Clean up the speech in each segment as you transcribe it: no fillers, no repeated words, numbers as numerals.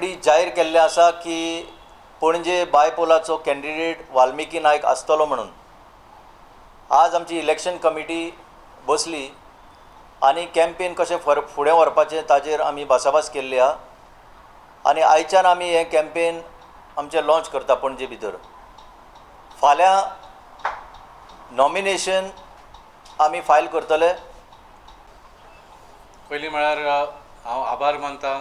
Already जाहीर केल्लें आसा की पणजे बायपोलाचो कॅन्डिडेट वाल्मिकी नायक आसतलो म्हणून. आज आमची इलेक्शन कमिटी बसली आनी कॅम्पेन कशें फुडें व्हरपाचें ताजेर आमी भासाभास केल्ली आहा आनी आयच्यान आमी हें कॅम्पेन आमचें लॉन्च करता पणजे भितर. फाल्यां नॉमिनेशन आमी फायल करतले. पयलीं म्हळ्यार हांव आभार मानता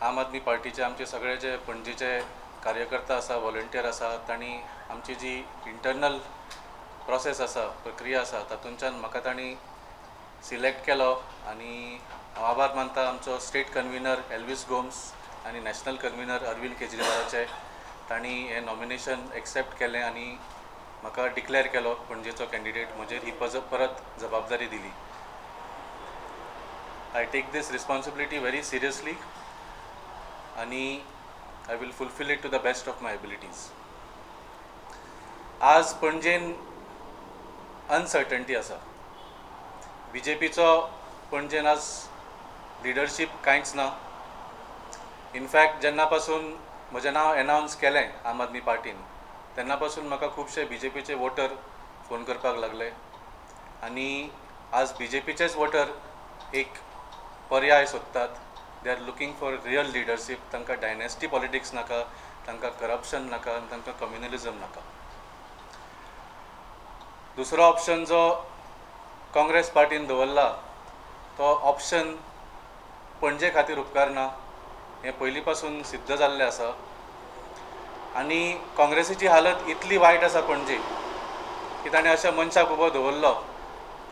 आम आदमी पार्टीचे आमचे सगळे जे पणजेचे कार्यकर्ता आसा, व्हॉलंटियर आसा, तांणी आमची जी इंटरनल प्रोसेस आसा, प्रक्रिया आसा, तातूंतल्यान म्हाका तांणी सिलेक्ट केलो. आनी हांव आभार मानता आमचो स्टेट कन्विनर एल्वीस गोम्स आनी नॅशनल कन्विनर अरविंद केजरीवालाचे. तांणी हें नॉमिनेशन एक्सेप्ट केलें आनी म्हाका डिक्लेअर केलो पणजेचो कॅन्डिडेट. म्हजेर ही परत जबाबदारी दिली. I take this responsibility very seriously आणि I will fulfill it to the best of my abilities. आज पणजेन अनसर्टनटी आसा. बीजेपीचो पणजेन आज लिडरशीप कांयच ना. इनफॅक्ट जेन्ना पासून म्हजें नांव अनावन्स केलें आम आदमी पार्टीन तेन्ना पासून म्हाका खुबशे बीजेपीचे वोटर फोन करपाक लागले आनी आज बीजेपीचेच वोटर एक पर्याय सोदतात. They are looking for real leadership. तांकां डायनेस्टी पॉलिटिक्स नाका, तांकां करप्शन नाका आनी तांकां कम्युनलिजम नाका. दुसरो ऑप्शन जो काँग्रेस पार्टीन दवरला तो ऑप्शन पणजे खातीर उपकारना. हें पयलीं पासून सिद्ध जाल्लें आसा. आनी काँग्रेसीची हालत इतली वायट आसा पणजे की ताणें अशा मनशाक उबो दवरलो.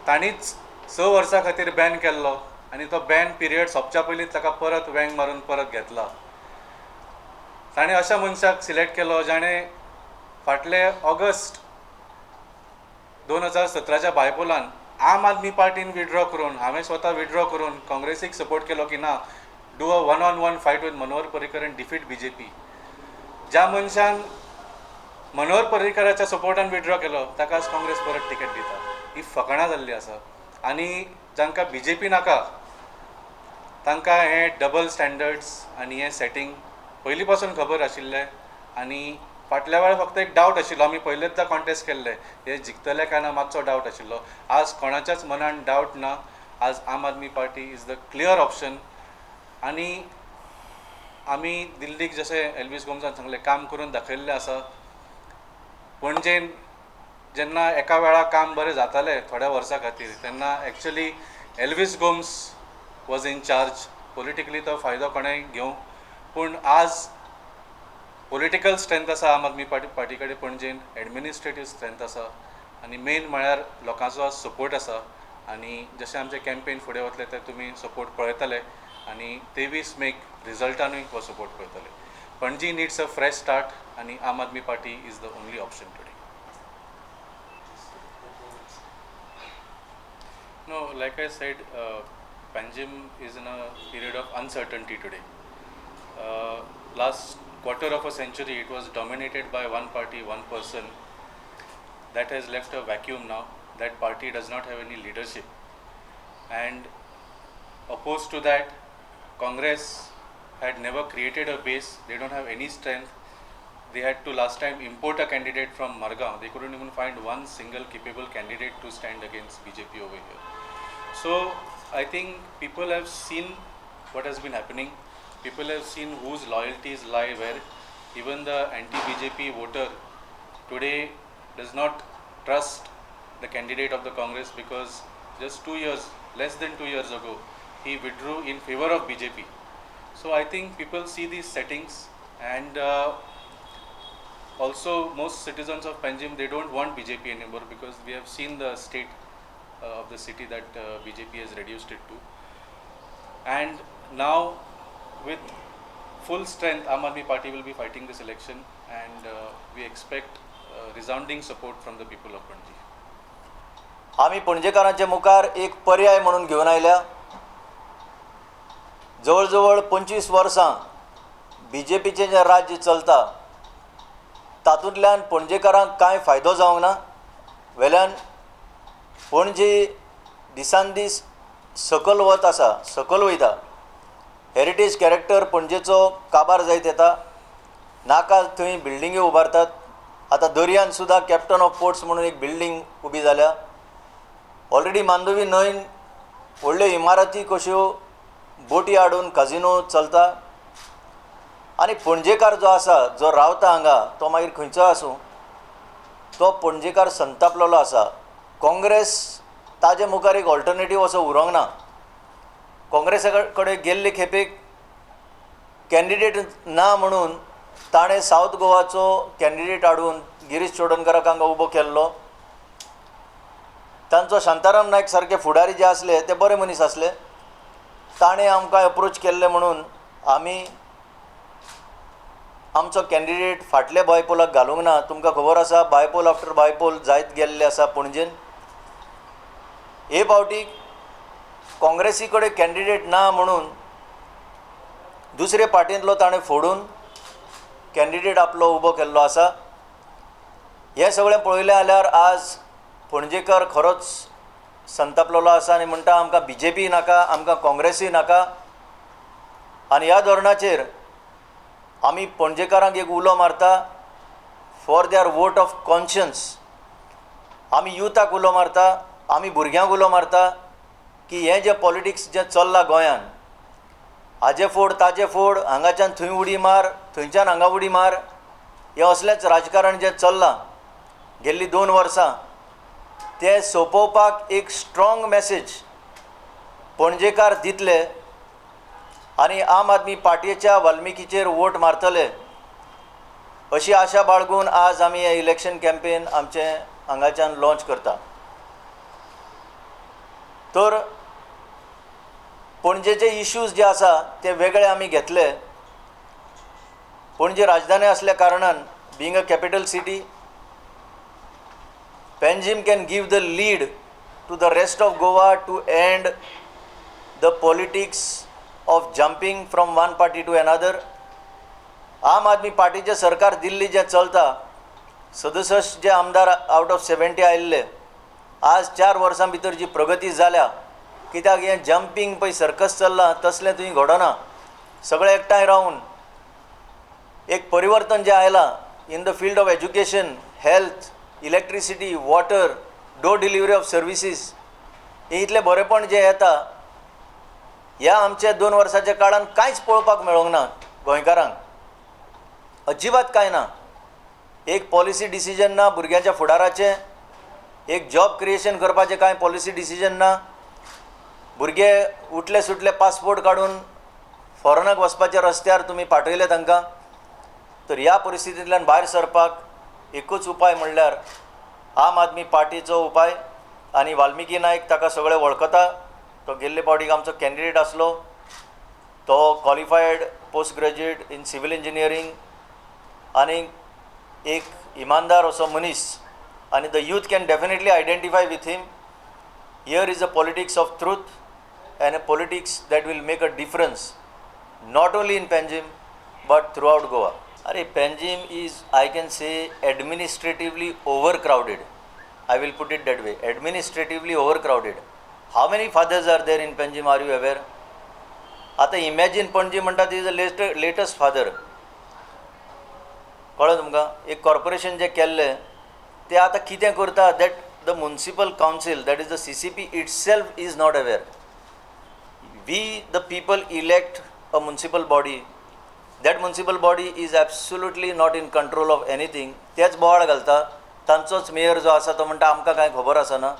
तांणीच 6 वर्सां खातीर बॅन केल्लो आनी तो बॅन पिरियड सोंपच्या पयलींच ताका परत वँग मारून परत घेतला. ताणें अशा मनशाक सिलेक्ट केलो जाणें फाटले ऑगस्ट 2017च्या बायपोलान आम आदमी पार्टीन विड्रॉ करून, हांवें स्वता विड्रॉ करून काँग्रेसीक सपोर्ट केलो की ना, do a 1-on-1 fight with Manohar Parrikar end defeat BJP. ज्या मनशान मनोहर पर्रीकराच्या सपोर्टान विड्रॉ केलो ताका आज काँग्रेस परत टिकेट दिता. ही फकाणां जाल्ली आसा. आनी जांकां बीजेपी नाका तांकां हें डबल स्टँडर्ड्स आनी हें सेटींग पयलीं पासून खबर आशिल्लें. आनी फाटल्या वेळार फक्त एक डावट आशिल्लो. आमी पयलेचदा कॉन्टेस्ट केल्ले, हे जिखतले काय ना मातसो डावट आशिल्लो. आज कोणाच्याच मनान डावट ना. आज Aam Aadmi Party is the clear option. आनी आमी दिल्लीक जशें एल्वीस गोम्सान सांगलें काम करून दाखयल्लें आसा. पणजेन जेन्ना एका वेळा काम बरें जातालें थोड्या वर्सां खातीर तेन्ना actually Elvis Gomes was in charge. Politically तो फायदो कोणेंय घेवं, पूण आज पॉलिटिकल स्ट्रेंथ आसा आम आदमी पार्टी कडेन पणजेन, एडमिनिस्ट्रेटीव स्ट्रेंथ आसा आनी मेन म्हळ्यार लोकांचो आज सपोर्ट आसा. आनी जशें आमचें कॅम्पेन फुडें वतलें तें तुमी सपोर्ट पळयतले आनी 23 मेक रिजल्टानूय हो सपोर्ट पळयतले. Panaji needs a fresh start आनी Aam Aadmi Party is the only option today. No, like I said, Panjim is in a period of uncertainty today. Last quarter of a century, it was dominated by one party, one person. That has left a vacuum now. That party does not have any leadership. And opposed to that, Congress had never created a base. They don't have any strength. They had to last time import a candidate from Margaon. They couldn't even find one single capable candidate to stand against BJP over here. So I think people have seen what has been happening. People have seen whose loyalties lie where. Even the anti-BJP voter today does not trust the candidate of the Congress because just 2 years, less than 2 years ago, he withdrew in favor of BJP. So I think people see these settings and also most citizens of Panjim, they don't want BJP anymore because we have seen the state of the city that BJP has reduced it to. And now with full strength Aam Aadmi Party will be fighting this election and we expect resounding support from the people of Panji. आमी पणजेकारांचे मुखार एक पर्याय म्हणून घेवन आयल्या. जवळ जवळ 25 वर्सां बीजेपीचें जें राज्य चलता तातूंतल्यान पणजेकारांक कांय फायदो जावंक ना. वेल्यान पणजे दिसान दीस सकल वता. हेरिटेज कॅरेक्टर पणजेचो काबार जायत येता. नाका थंय बिल्डिंग्यो उबारतात. आतां दर्यान सुद्दां कॅप्टन ऑफ पोर्ट्स म्हणून एक बिल्डींग उबी जाल्या. ऑलरेडी मांदोवी न्हंयन व्हडल्यो इमारती कश्यो बोटी हाडून काजिनो चलता. आनी पणजेकार जो आसा, जो रावता हांगा, तो मागीर खंयचो आसूं, तो पणजेकार संतापलेलो आसा. काँग्रेस ताजे मुखार एक ऑल्टरनेटीव असो उरोंक ना. काँग्रेसा कडेन गेल्ले खेपेक कॅन्डिडेट ना म्हणून ताणें सावथ गोवाचो कॅन्डिडेट हाडून गिरीश चोडणकराक हांगा उबो केल्लो. तांचो शांताराम नायक सारके फुडारी जे आसले ते बरे मनीस आसले. ताणें आमकां अप्रोच केल्ले म्हणून आमी आमचो कॅन्डिडेट फाटल्या बायपोलाक घालूंक ना. तुमकां खबर आसा, बायपोल आफ्टर बायपोल जायत गेल्ले आसा पणजेन. हे फावटी काँग्रेसी कडेन कॅन्डिडेट ना म्हणून दुसरे पार्टींतलो ताणें फोडून कॅन्डिडेट आपलो उबो केल्लो आसा. हें सगळें पळयलें जाल्यार आज पणजेकार खरोच संतापलेलो आसा आनी म्हणटा आमकां BJP नाका, आमकां काँग्रेसी नाका. आनी ह्या धोरणाचेर आमी पणजेकारांक एक उलो मारता for their vote of conscience. आमी युथाक उलो मारता, आमी भुरग्यांक उलो मारता की हें जें पॉलिटिक्स जें चल्लां गोंयान, हाजे फोड ताजे फोड, हांगाच्यान थंय उडी मार, थंयच्यान हांगा उडी मार, हें असलेंच राजकारण जें चल्लां गेल्लीं 2 वर्सां, तें सोंपोवपाक एक स्ट्रॉंग मॅसेज पणजेकार दितले आनी आम आदमी पार्टीच्या वाल्मिकीचेर वोट मारतले अशी आशा बाळगून आज आमी हें इलेक्शन कॅम्पेन आमचें हांगाच्यान लॉन्च करता. तर पणजेचे इश्यूज जे आसा ते वेगळे आमी घेतले. पणजे राजधानी असल्या कारणान, being a capital city, Panjim can give the lead to the rest of Goa to end the politics of jumping from one party to another. आम आदमी पार्टीचे सरकार दिल्ली जे चलता, 67 जे आमदार आउट ऑफ 70 आयिल्ले, आज 4 वर्सां भितर जी प्रगती जाल्या, कित्याक हें जंपिंग पळय सर्कस चल्लां तसलें थंय घडना. सगळे एकठांय रावन एक परिवर्तन जें आयलां in the field of education, health, electricity, water, door delivery of services, हे इतलें बरेपण जें येता ह्या आमच्या 2 वर्साच्या काळान कांयच पळोवपाक मेळोंक ना गोंयकारांक. अजिबात कांय ना. एक पॉलिसी डिसिजन ना भुरग्यांच्या फुडाराचें, एक जॉब क्रिएशन करपाचें कांय पॉलिसी डिसिजन ना. भुरगे उठले सुटले पासपोर्ट काडून फॉरेनाक वचपाच्या रस्त्यार तुमी पाठयले तांकां. तर ह्या परिस्थितींतल्यान भायर सरपाक एकूच उपाय म्हणल्यार आम आदमी पार्टीचो उपाय. आनी वाल्मिकी नायक ताका सगळे वळखता. तो गेल्ले फावटीक आमचो कॅन्डिडेट आसलो. तो qualified post graduate in civil engineering आनी एक इमानदार असो मनीस. आनी the youth can definitely identify with him. Here is a politics of truth and a politics that will make a difference not only in Panjim but throughout Goa. अरे Panjim is, I can say, administratively overcrowded. I will put it that way. Administratively overcrowded. How many fathers are there in Panjim? Are you aware? आता imagine Panjim म्हणटा is the latest father. कळ्ळें तुमकां? एक corporation जें केल्लें तें आतां कितें करता that the municipal council, that is the CCP itself is not aware. We the people elect a municipal body. That municipal body is absolutely not in control of anything. तेच बोवाळ घालता. तांचोच मेयर जो आसा तो म्हणटा आमकां कांय खबर आसना.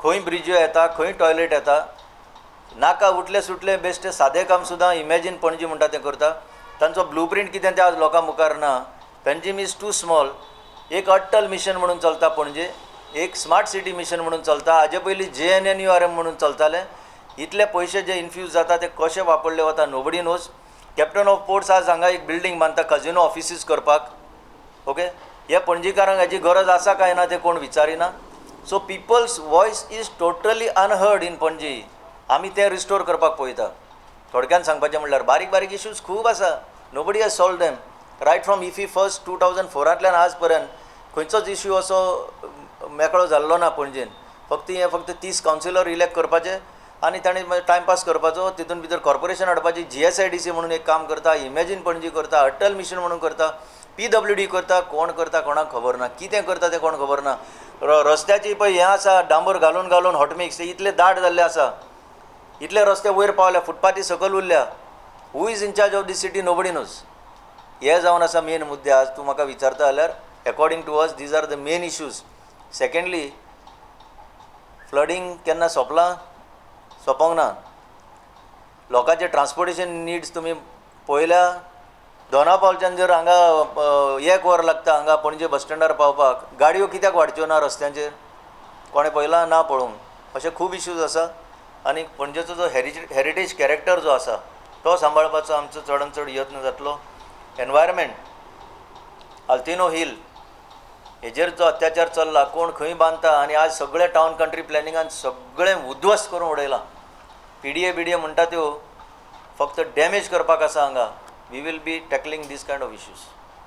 खंय ब्रिज्यो येता, खंय टॉयलेट येता, नाका उठले सुटले बेश्टे सादें काम सुद्दां इमॅजीन पणजी म्हणटा तें करता. तांचो ब्लू प्रिंट कितें तें आज लोकां मुखार ना. Panjim is too small. एक अट्टल मिशन म्हणून चलता पणजे, एक स्मार्ट सिटी मिशन म्हणून चलता. हाजे पयलीं JNNURM म्हणून चलतालें. इतले पयशे जे इन्फ्यूज जाता ते कशे वापरले वता nobody knows. Captain of ports आज हांगा एक बिल्डींग बांदता काजिनो ऑफिसीस करपाक. ओके, हे पणजीकारांक हाची गरज आसा काय ना ते कोण विचारिना. So people's voice is totally unheard in Panaji. आमी ते रिस्टोर करपाक पळयता. थोडक्यान सांगपाचें म्हणल्यार बारीक बारीक इश्यूज खूब आसा. Nobody has solved them. Right from IFFI first 2004 आज पर्यंत खंयचोच इश्यू असो मेकळो जाल्लो ना पणजेन. फक्त 30 कावन्सिलर इलेक्ट करपाचे. आनी ताणें टायमपास करपाचो तितून भितर कॉर्पोरेशन हाडपाची GSIDC म्हणून एक काम करता, इमॅजीन पणजी करता, अटल मिशन म्हणून करता, PWD करता, कोण करता कोणाक खबर ना, कितें करता तें कोण खबर ना. रस्त्याची पळय हें आसा डांबर घालून घालून हॉटमिक्स ते इतले दाट जाल्ले आसा, इतले रस्ते वयर पावल्या, फुटपाथी सकयल उरल्या. Who is in charge of this city nobody knows. हे जावन आसा मेन मुद्दे. आज तूं म्हाका विचारता जाल्यार according to us these are the main issues. Secondly flooding केन्ना सोंपलां? सोंपोंक ना. लोकांचे ट्रान्सपोर्टेशन निड्स तुमी पळयल्या. दोनापावलच्यान जर हांगा 1 वर लागता हांगा पणजे बस स्टँडार पावपाक, गाडयो कित्याक वाडच्यो ना रस्त्यांचेर? कोणें पळयलां ना पळोवंक. अशे खूब इश्यूज आसा. आनी पणजेचो जो हेरिटेज कॅरेक्टर जो आसा तो सांबाळपाचो आमचो चडांत चड यत्न जातलो. एनवायरमेंट, अल्तिनो हिल हेजेर जो अत्याचार चल्ला, कोण खंय बांदता, आनी आज सगळे टावन कंट्री प्लॅनिंगान सगळें उद्ध्वस्त करून उडयलां. PDA म्हणटा त्यो फक्त डॅमेज करपाक आसा हांगा. We will be tackling this kind of issues.